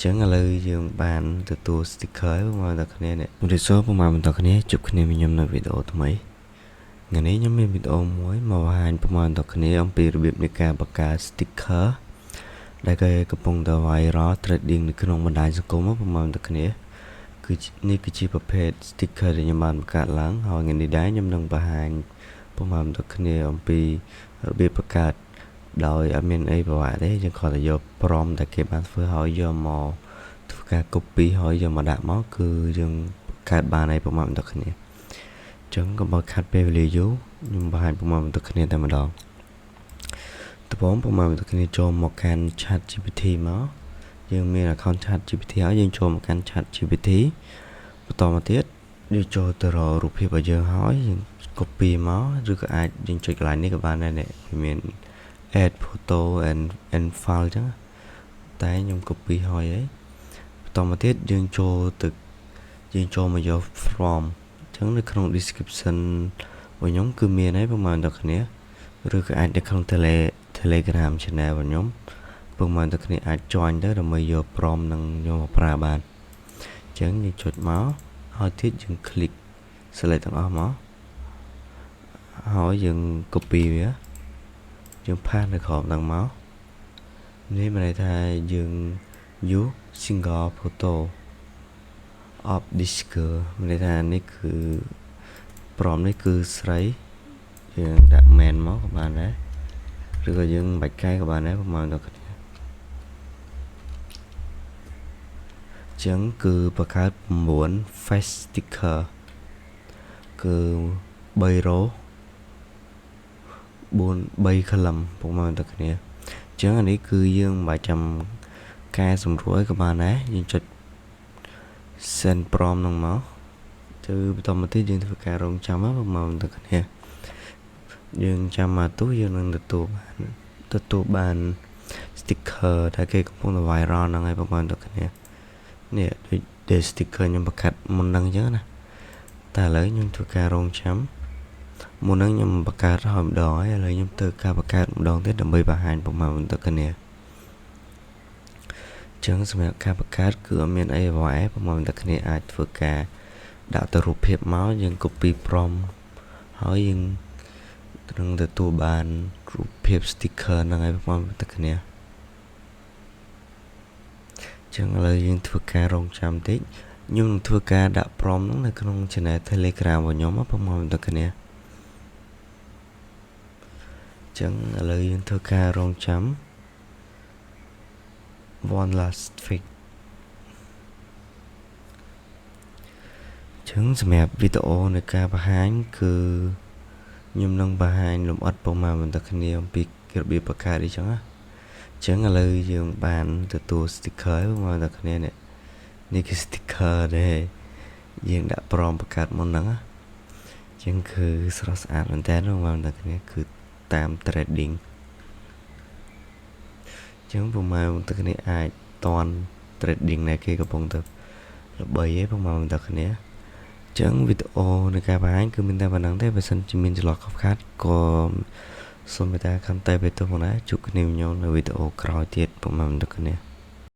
ចឹងឥឡូវយើងបានទទួល sticker មកដល់គ្នានេះរីសពមកបន្តគ្នាជួបគ្នាខ្ញុំនៅវីដេអូថ្មីថ្ងៃនេះខ្ញុំមានវីដេអូមួយមកបង្ហាញប្រមាណដល់គ្នាអំពីរបៀបនៃការបង្កើត sticker ដែលគេកំពុងតែ viral trading នៅក្នុងបណ្ដាញសង្គមប្រមាណដល់គ្នាគឺនេះគឺជាប្រភេទ sticker ដែលខ្ញុំបានបង្កើតឡើងហើយថ្ងៃនេះដែរខ្ញុំនឹងបង្ហាញប្រមាណដល់គ្នាអំពីរបៀបបង្កើតដោយអត់មានអីប្រវត្តិទេយើងគ្រាន់តែយក prompt ដែលគេបានធ្វើហើយយកមកធ្វើការ copy ហើយយកមកដាក់មកគឺយើងកើតបានហើយប្រមាណដល់គ្នាអញ្ចឹងកុំឲ្យខាត់ពេលវេលាយូរខ្ញុំបង្ហាញប្រមាណដល់គ្នាតែម្ដងដំបូងប្រមាណដល់គ្នាចូលមកកាន់ chat GPT មកយើងមាន account chat GPT ហើយយើងចូលមកកាន់ chat GPT បន្តមកទៀតយើងចូលទៅរករូបភាពរបស់យើងហើយយើង copy មកឬក៏អាចយើងចុចកន្លែងនេះក៏បានដែរនេះមាន add photo and file ចឹងតែខ្ញុំ copy ហើយបន្តមកទៀតយើងចូលមកយក from ចឹងនៅក្នុង description របស់ខ្ញុំគឺមានហើយប្រហែលដល់គ្នាឬក៏អាចនៅក្នុង Telegram channel របស់ខ្ញុំប្រហែលដល់គ្នាអាច join ទៅដើម្បីយក from នឹងយកមកប្រើបានចឹងយើងចុចមកហើយទៀតយើង click select ទាំងអស់មកហើយយើង copy វាយើងផាសនៅក្រោមហ្នឹងមកនេះមានន័យថាយើង use single photo of this girl មានន័យថានេះគឺព្រមនេះគឺស្រីយើងដាក់ man មកក៏បានដែរឬក៏យើងបាច់កែក៏បានដែរប្រហែលដល់គ្នាចឹងគឺបង្កើត9 face sticker គឺ3 row 3 column ប្រហែលដល់គ្នាអញ្ចឹងអានេះគឺយើងមិនបាច់ចាំកែសម្រួលក៏បានដែរយើងចុច send prompt ហ្នឹងមកទៅបន្តមកទៀតយើងធ្វើការរងចាំប្រហែលដល់គ្នាយើងចាំមកទោះយើងនឹងទទួលបាន sticker ដែលគេកំពុងតែ viral ហ្នឹងហើយប្រហែលដល់គ្នានេះដូច sticker ខ្ញុំបង្កើតមុនហ្នឹងអញ្ចឹងណាតែឥឡូវខ្ញុំធ្វើការរងចាំមុនហ្នឹងខ្ញុំបង្កើតហើយម្ដងហើយឥឡូវខ្ញុំធ្វើការបង្កើតម្ដងទៀតដើម្បីបង្ហាញប្រមាណដល់គ្នាអញ្ចឹងសម្រាប់ការបង្កើតគឺអត់មានអីអ្វីប្រមាណដល់គ្នាអាចធ្វើការដាក់ទៅរូបភាពមកយើង copy prompt ហើយយើងនឹងទទួលបានរូបភាព sticker ហ្នឹងហើយប្រមាណដល់គ្នាចឹងឥឡូវយើងធ្វើការរងចាំតិចខ្ញុំនឹងធ្វើការដាក់ prompt ហ្នឹងនៅក្នុង channel Telegram របស់ខ្ញុំប្រហែលដល់គ្នាចឹងឥឡូវយើងធ្វើការរងចាំ one last fix ចឹងសម្រាប់វីដេអូនៃការបង្ហាញគឺខ្ញុំនឹងបង្ហាញលម្អិតប្រមាណដល់គ្នាអំពីរបៀបបង្កើតអីចឹងណាចឹងឥឡូវយើងបានទទួល sticker មកដល់គ្នានេះគឺ sticker ដែលយើងដាក់ prompt បង្កើតមុនហ្នឹងចឹងគឺស្រស់ស្អាតមែនតើមកដល់គ្នាគឺតាម trading ចឹងប្រហែលដល់គ្នាអាចតន់ trading ដែលគេកំពុងទៅល្បីឯងប្រហែលដល់គ្នាចឹងវីដេអូនៃការបង្ហាញគឺមានតែប៉ុណ្្នឹងទេបើសិនជាមានចន្លោះខុសខាតក៏សូមមេត្តាខន្តីបេទោសផងដែរជួបគ្នាខ្ញុំនៅវីដេអូក្រោយទៀតប្រហែលដល់គ្នា